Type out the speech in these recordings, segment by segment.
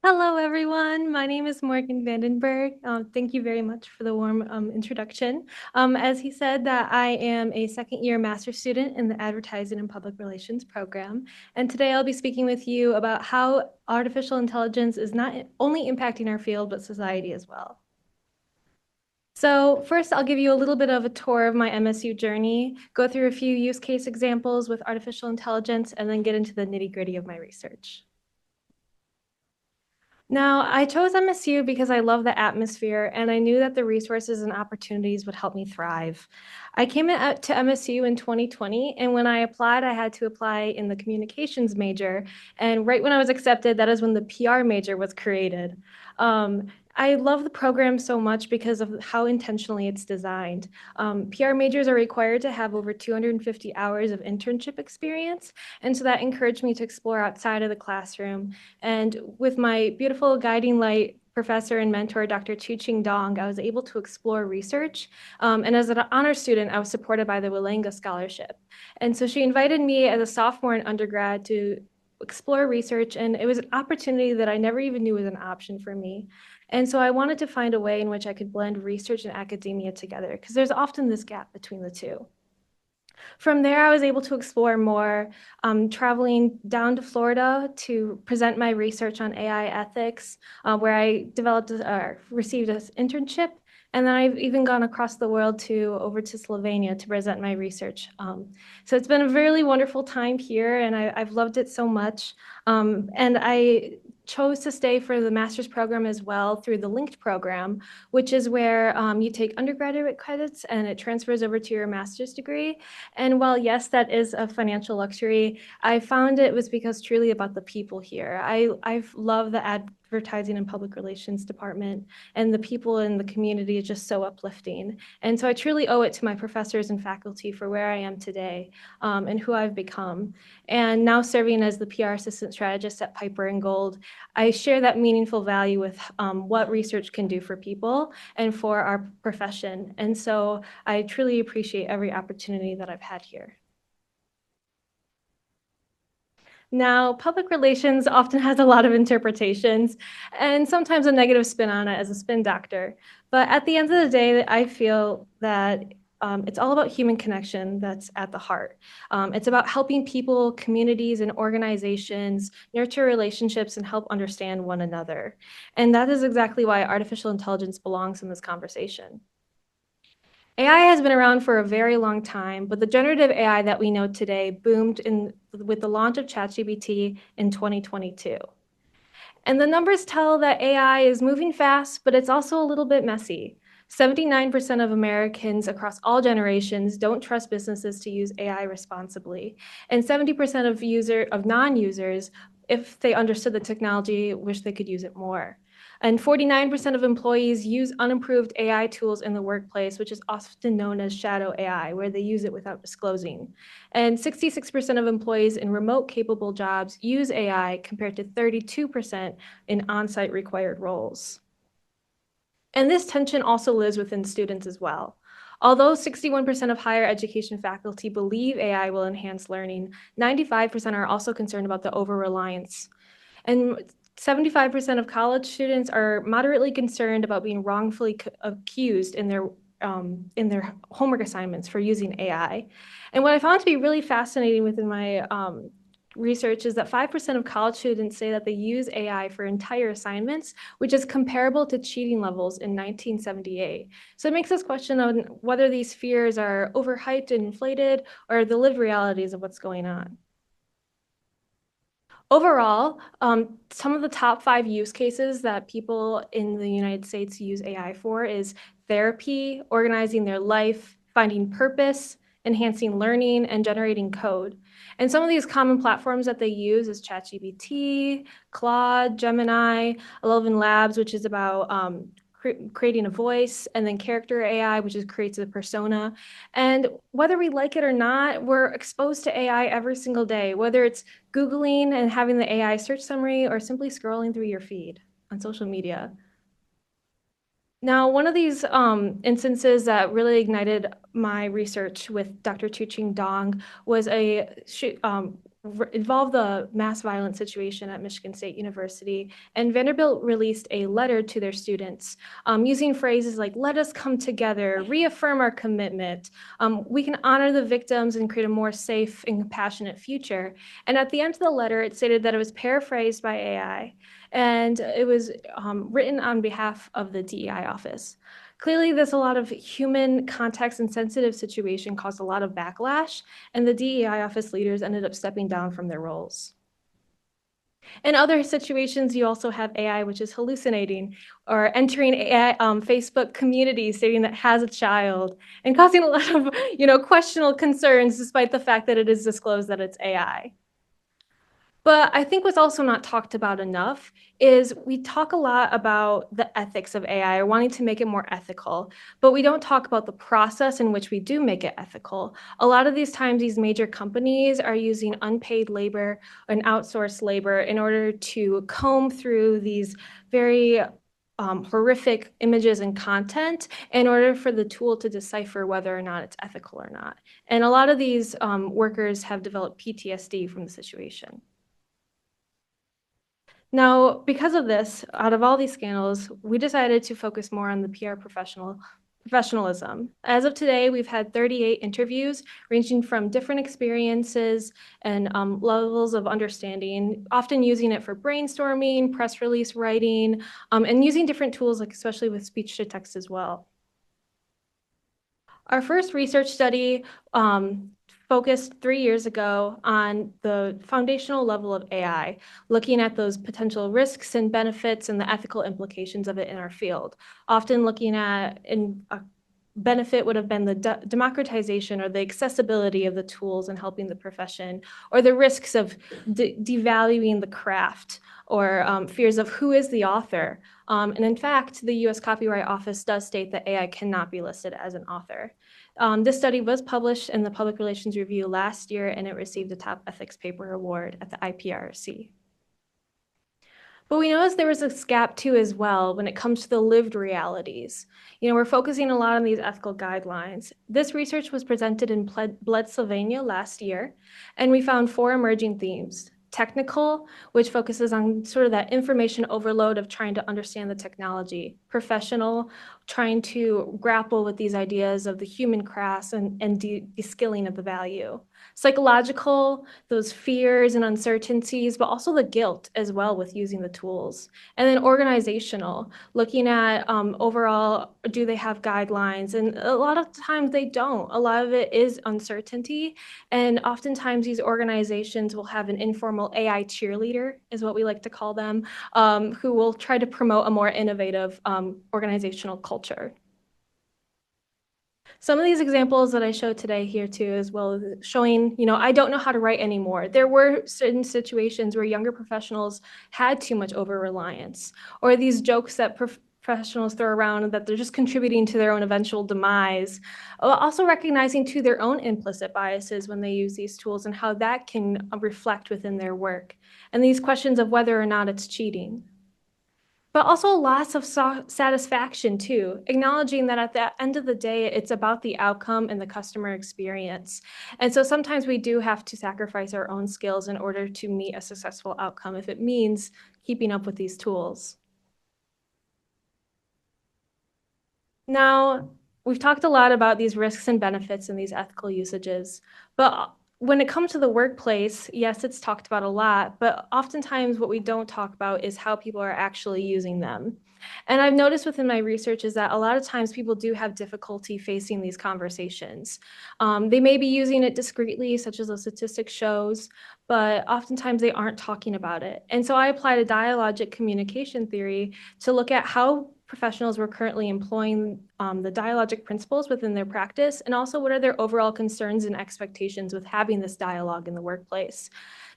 Hello, everyone. My name is Morgan Vandenberg. Thank you very much for the warm introduction. As he said, that I am a second-year master's student in the Advertising and Public Relations program. And today I'll be speaking with you about how artificial intelligence is not only impacting our field, but society as well. So first, I'll give you a little bit of a tour of my MSU journey, go through a few use case examples with artificial intelligence, and then get into the nitty-gritty of my research. Now, I chose MSU because I love the atmosphere and I knew that the resources and opportunities would help me thrive. I came to MSU in 2020, and when I applied, I had to apply in the communications major. And right when I was accepted, that is when the PR major was created. I love the program so much because of how intentionally it's designed. PR majors are required to have over 250 hours of internship experience, and so that encouraged me to explore outside of the classroom. And with my beautiful guiding light professor and mentor, Dr. Chuqing Dong, I was able to explore research. And as an honor student, I was supported by the Willinga Scholarship. And so she invited me as a sophomore in undergrad to explore research, and it was an opportunity that I never even knew was an option for me. And so I wanted to find a way in which I could blend research and academia together, because there's often this gap between the two. From there, I was able to explore more, traveling down to Florida to present my research on AI ethics, where I received an internship. And then I've even gone across the world over to Slovenia to present my research. So it's been a really wonderful time here, and I've loved it so much. And I chose to stay for the master's program as well through the linked program, which is where you take undergraduate credits and it transfers over to your master's degree. And while, yes, that is a financial luxury, I found it was because truly about the people here. I've loved the advertising and public relations department, and the people in the community is just so uplifting. And so I truly owe it to my professors and faculty for where I am today and who I've become. And now serving as the PR Assistant Strategist at Piper & Gold, I share that meaningful value with what research can do for people and for our profession. And so I truly appreciate every opportunity that I've had here. Now, public relations often has a lot of interpretations and sometimes a negative spin on it as a spin doctor. But at the end of the day, I feel that it's all about human connection that's at the heart. It's about helping people, communities, and organizations nurture relationships and help understand one another. And that is exactly why artificial intelligence belongs in this conversation. AI has been around for a very long time, but the generative AI that we know today boomed with the launch of ChatGPT in 2022. And the numbers tell that AI is moving fast, but it's also a little bit messy. 79% of Americans across all generations don't trust businesses to use AI responsibly. And 70% of non-users, if they understood the technology, wish they could use it more. And 49% of employees use unimproved AI tools in the workplace, which is often known as shadow AI, where they use it without disclosing. And 66% of employees in remote capable jobs use AI compared to 32% in on-site required roles. And this tension also lives within students as well. Although 61% of higher education faculty believe AI will enhance learning, 95% are also concerned about the over-reliance. And 75% of college students are moderately concerned about being wrongfully accused in their homework assignments for using AI. And what I found to be really fascinating within my research is that 5% of college students say that they use AI for entire assignments, which is comparable to cheating levels in 1978. So it makes us question on whether these fears are overhyped and inflated or the lived realities of what's going on. Overall, some of the top 5 use cases that people in the United States use AI for is therapy, organizing their life, finding purpose, enhancing learning, and generating code. And some of these common platforms that they use is ChatGPT, Claude, Gemini, 11 Labs, which is about creating a voice, and then character AI, which creates a persona. And whether we like it or not, we're exposed to AI every single day, whether it's Googling and having the AI search summary or simply scrolling through your feed on social media. Now, one of these instances that really ignited my research with Dr. Chuqing Dong was involved the mass violence situation at Michigan State University, and Vanderbilt released a letter to their students using phrases like, "Let us come together, reaffirm our commitment. We can honor the victims and create a more safe and compassionate future." And at the end of the letter, it stated that it was paraphrased by AI, and it was written on behalf of the DEI office. Clearly, there's a lot of human context and sensitive situation caused a lot of backlash, and the DEI office leaders ended up stepping down from their roles. In other situations, you also have AI, which is hallucinating or entering AI, Facebook communities stating that has a child and causing a lot of, questionable concerns despite the fact that it is disclosed that it's AI. But I think what's also not talked about enough is we talk a lot about the ethics of AI or wanting to make it more ethical, but we don't talk about the process in which we do make it ethical. A lot of these times, these major companies are using unpaid labor and outsourced labor in order to comb through these very horrific images and content in order for the tool to decipher whether or not it's ethical or not. And a lot of these workers have developed PTSD from the situation. Now, because of this, out of all these scandals, we decided to focus more on the PR professionalism. As of today, we've had 38 interviews ranging from different experiences and levels of understanding, often using it for brainstorming, press release writing, and using different tools, like especially with speech to text as well. Our first research study focused 3 years ago on the foundational level of AI, looking at those potential risks and benefits and the ethical implications of it in our field. Often looking at, in a benefit would have been the democratization or the accessibility of the tools and helping the profession, or the risks of devaluing the craft, or fears of who is the author. And in fact, the US Copyright Office does state that AI cannot be listed as an author. This study was published in the Public Relations Review last year, and it received a top ethics paper award at the IPRSA. But we noticed there was this gap too as well when it comes to the lived realities. We're focusing a lot on these ethical guidelines. This research was presented in Bled, Slovenia last year, and we found 4 emerging themes. Technical, which focuses on sort of that information overload of trying to understand the technology. Professional, trying to grapple with these ideas of the human craft and de-skilling of the value. Psychological, those fears and uncertainties, but also the guilt as well with using the tools. And then organizational, looking at overall, do they have guidelines? And a lot of times they don't. A lot of it is uncertainty. And oftentimes these organizations will have an informal AI cheerleader, is what we like to call them, who will try to promote a more innovative organizational culture. Some of these examples that I showed today here too, as well as showing, I don't know how to write anymore. There were certain situations where younger professionals had too much over-reliance, or these jokes that professionals throw around that they're just contributing to their own eventual demise. Also recognizing too their own implicit biases when they use these tools and how that can reflect within their work. And these questions of whether or not it's cheating. But also lots of satisfaction too, acknowledging that at the end of the day, it's about the outcome and the customer experience. And so sometimes we do have to sacrifice our own skills in order to meet a successful outcome if it means keeping up with these tools. Now, we've talked a lot about these risks and benefits and these ethical usages, but when it comes to the workplace, yes, it's talked about a lot, but oftentimes what we don't talk about is how people are actually using them. And I've noticed within my research is that a lot of times people do have difficulty facing these conversations. They may be using it discreetly, such as the statistic shows, but oftentimes they aren't talking about it. And so I applied a dialogic communication theory to look at how professionals were currently employing the dialogic principles within their practice, and also what are their overall concerns and expectations with having this dialogue in the workplace.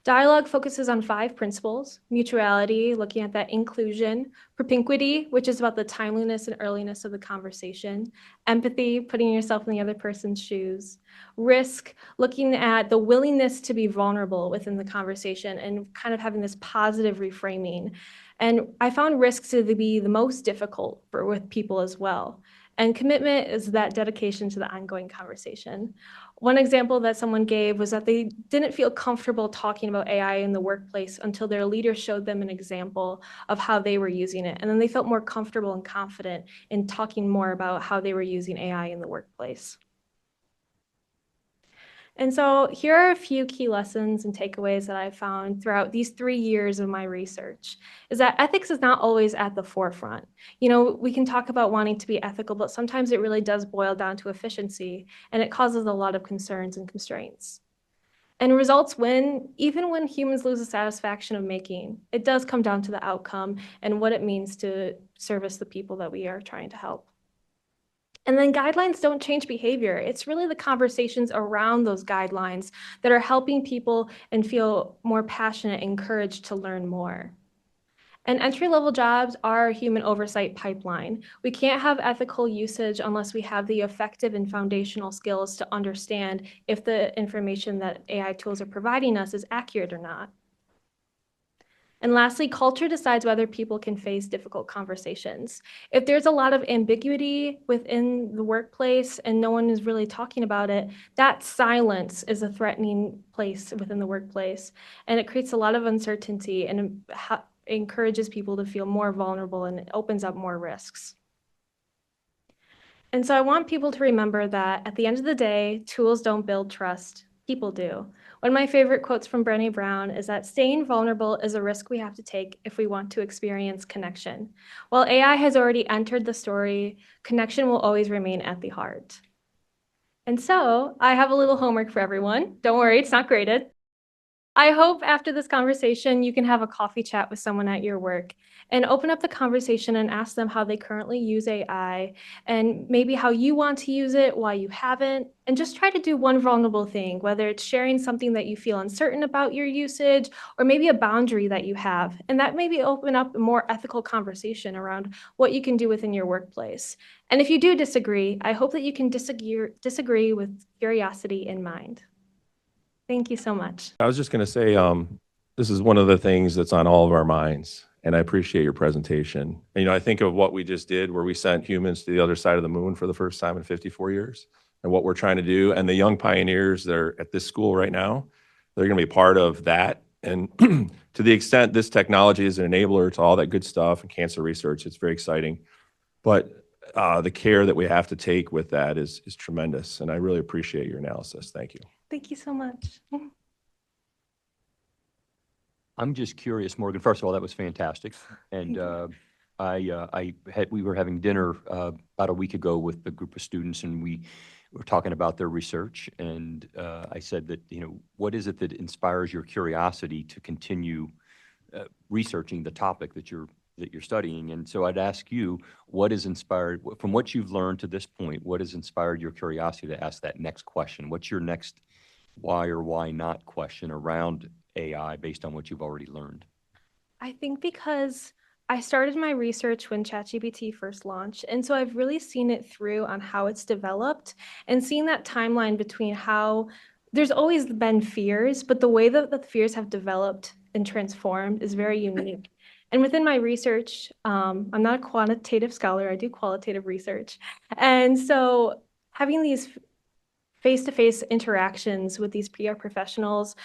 Dialogue focuses on 5 principles: mutuality, looking at that inclusion; propinquity, which is about the timeliness and earliness of the conversation; empathy, putting yourself in the other person's shoes; risk, looking at the willingness to be vulnerable within the conversation and kind of having this positive reframing. And I found risks to be the most difficult with people as well. And commitment is that dedication to the ongoing conversation. One example that someone gave was that they didn't feel comfortable talking about AI in the workplace until their leader showed them an example of how they were using it. And then they felt more comfortable and confident in talking more about how they were using AI in the workplace. And so here are a few key lessons and takeaways that I found throughout these 3 years of my research, is that ethics is not always at the forefront. You know, we can talk about wanting to be ethical, but sometimes it really does boil down to efficiency, and it causes a lot of concerns and constraints. And results win, even when humans lose the satisfaction of making. It does come down to the outcome and what it means to service the people that we are trying to help. And then guidelines don't change behavior. It's really the conversations around those guidelines that are helping people and feel more passionate and encouraged to learn more. And entry-level jobs are a human oversight pipeline. We can't have ethical usage unless we have the effective and foundational skills to understand if the information that AI tools are providing us is accurate or not. And lastly, culture decides whether people can face difficult conversations. If there's a lot of ambiguity within the workplace and no one is really talking about it, that silence is a threatening place within the workplace. And it creates a lot of uncertainty and encourages people to feel more vulnerable, and it opens up more risks. And so I want people to remember that at the end of the day, tools don't build trust, people do. One of my favorite quotes from Brené Brown is that staying vulnerable is a risk we have to take if we want to experience connection. While AI has already entered the story, connection will always remain at the heart. And so I have a little homework for everyone. Don't worry, it's not graded. I hope after this conversation, you can have a coffee chat with someone at your work and open up the conversation and ask them how they currently use AI and maybe how you want to use it, why you haven't, and just try to do one vulnerable thing, whether it's sharing something that you feel uncertain about your usage or maybe a boundary that you have. And that maybe open up a more ethical conversation around what you can do within your workplace. And if you do disagree, I hope that you can disagree with curiosity in mind. Thank you so much. I was just going to say, this is one of the things that's on all of our minds, and I appreciate your presentation. And, I think of what we just did, where we sent humans to the other side of the moon for the first time in 54 years, and what we're trying to do. And the young pioneers that are at this school right now, they're going to be part of that. And to the extent this technology is an enabler to all that good stuff and cancer research, it's very exciting. But the care that we have to take with that is tremendous. And I really appreciate your analysis. Thank you. Thank you so much. I'm just curious, Morgan. First of all, that was fantastic, and we were having dinner about a week ago with a group of students, and we were talking about their research. And I said that, what is it that inspires your curiosity to continue researching the topic that you're studying? And so I'd ask you, what has inspired, from what you've learned to this point, what has inspired your curiosity to ask that next question? What's your next why or why not question around AI based on what you've already learned? I think because I started my research when ChatGPT first launched, and so I've really seen it through on how it's developed and seeing that timeline between how there's always been fears, but the way that the fears have developed and transformed is very unique. And within my research, I'm not a quantitative scholar, I do qualitative research. And so having these face-to-face interactions with these PR professionals,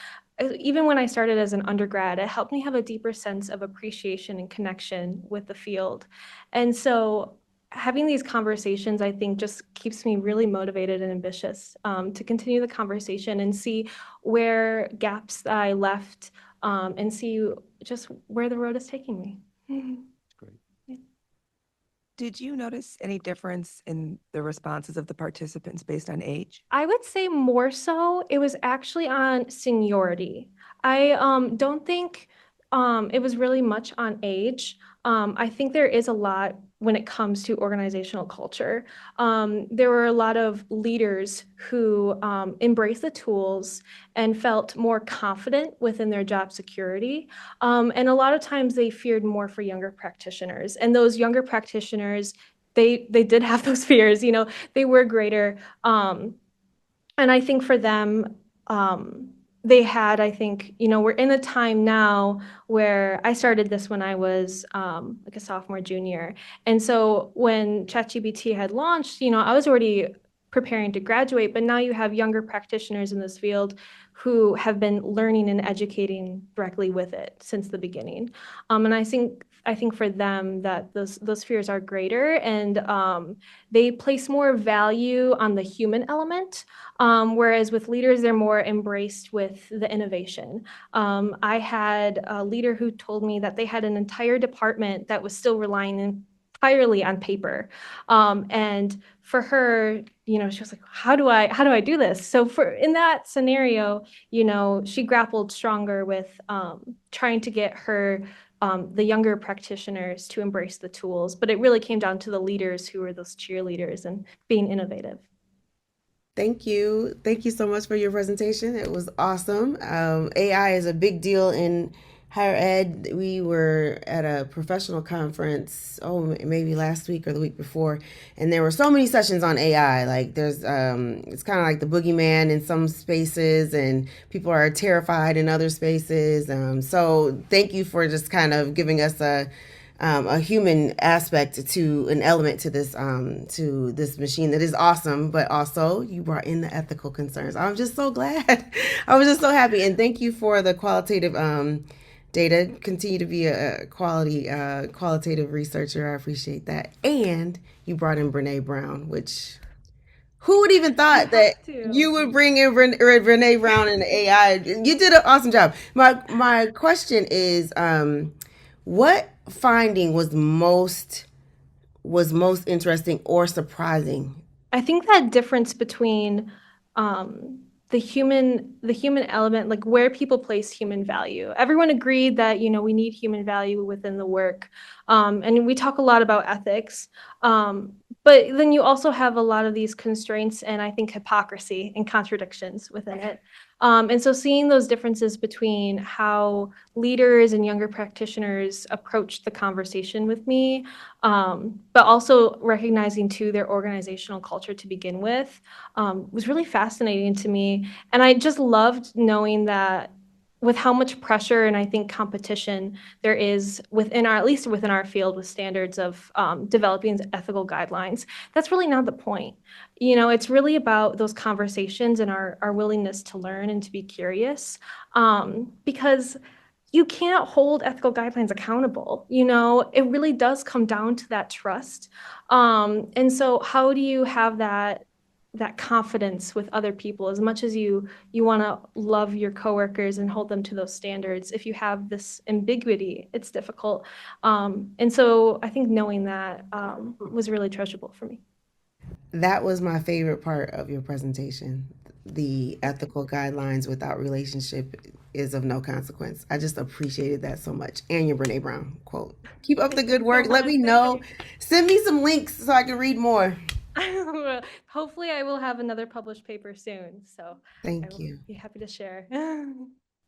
even when I started as an undergrad, it helped me have a deeper sense of appreciation and connection with the field. And so having these conversations, I think, just keeps me really motivated and ambitious to continue the conversation and see where gaps that I left and see just where the road is taking me. Great. Did you notice any difference in the responses of the participants based on age? I would say more so it was actually on seniority. I don't think it was really much on age. I think there is a lot when it comes to organizational culture. There were a lot of leaders who embraced the tools and felt more confident within their job security. And a lot of times they feared more for younger practitioners. And those younger practitioners, they did have those fears, they were greater. And I think for them, they had, I think, we're in a time now where I started this when I was like a sophomore, junior. And so when ChatGPT had launched, I was already preparing to graduate, but now you have younger practitioners in this field who have been learning and educating directly with it since the beginning. And I think for them that those fears are greater, and they place more value on the human element. Whereas with leaders, they're more embraced with the innovation. I had a leader who told me that they had an entire department that was still relying entirely on paper. And for her, she was like, how do I do this? So in that scenario, she grappled stronger with trying to get the younger practitioners to embrace the tools. But it really came down to the leaders who were those cheerleaders and being innovative. Thank you. Thank you so much for your presentation. It was awesome. AI is a big deal in higher ed. We were at a professional conference, maybe last week or the week before, and there were so many sessions on AI. Like there's, it's kind of like the boogeyman in some spaces, and people are terrified in other spaces. So thank you for just kind of giving us a human aspect to an element to this machine that is awesome, but also you brought in the ethical concerns. I'm just so glad. I was just so happy, and thank you for the qualitative data. Continue to be a qualitative researcher. I appreciate that. And you brought in Brene Brown, which who would even thought that you would bring in Brene Brown and AI? You did an awesome job. My question is, what finding was most interesting or surprising? I think that difference between the human element, like where people place human value. Everyone agreed that we need human value within the work, and we talk a lot about ethics. But then you also have a lot of these constraints and I think hypocrisy and contradictions within it. And so seeing those differences between how leaders and younger practitioners approached the conversation with me, but also recognizing too their organizational culture to begin with, was really fascinating to me. And I just loved knowing that with how much pressure and I think competition there is at least within our field with standards of developing ethical guidelines, that's really not the point. It's really about those conversations and our willingness to learn and to be curious, because you can't hold ethical guidelines accountable. It really does come down to that trust. And so how do you have that confidence with other people as much as you want to love your coworkers and hold them to those standards? If you have this ambiguity, it's difficult. And so I think knowing that was really treasurable for me. That was my favorite part of your presentation. The ethical guidelines without relationship is of no consequence. I just appreciated that so much. And your Brene Brown quote. Keep up the good work. Let me know. Send me some links so I can read more. Hopefully I will have another published paper soon. So Thank you. Be happy to share.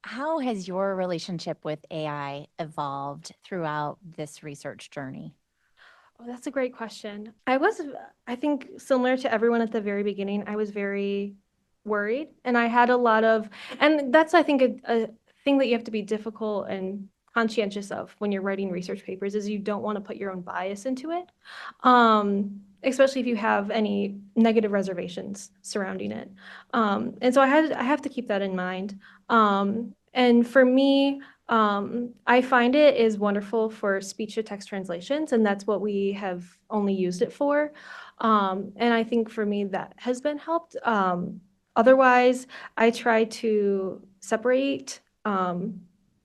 How has your relationship with AI evolved throughout this research journey? Oh, that's a great question. I think similar to everyone at the very beginning, I was very worried, and I had a lot of, and that's, I think, a thing that you have to be difficult and conscientious of when you're writing research papers is you don't want to put your own bias into it, especially if you have any negative reservations surrounding it. And so I have to keep that in mind. And for me, I find it is wonderful for speech to text translations, and that's what we have only used it for. And I think for me that has been helped. Otherwise, I try to separate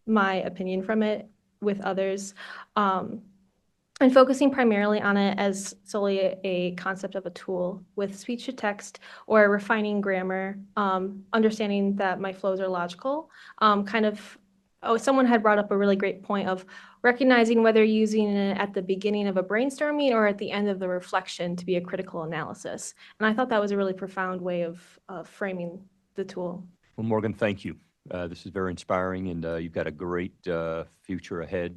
my opinion from it with others, and focusing primarily on it as solely a concept of a tool with speech to text or refining grammar, understanding that my flows are logical, someone had brought up a really great point of recognizing whether using it at the beginning of a brainstorming or at the end of the reflection to be a critical analysis. And I thought that was a really profound way of framing the tool. Well, Morgan, thank you. This is very inspiring, and you've got a great future ahead.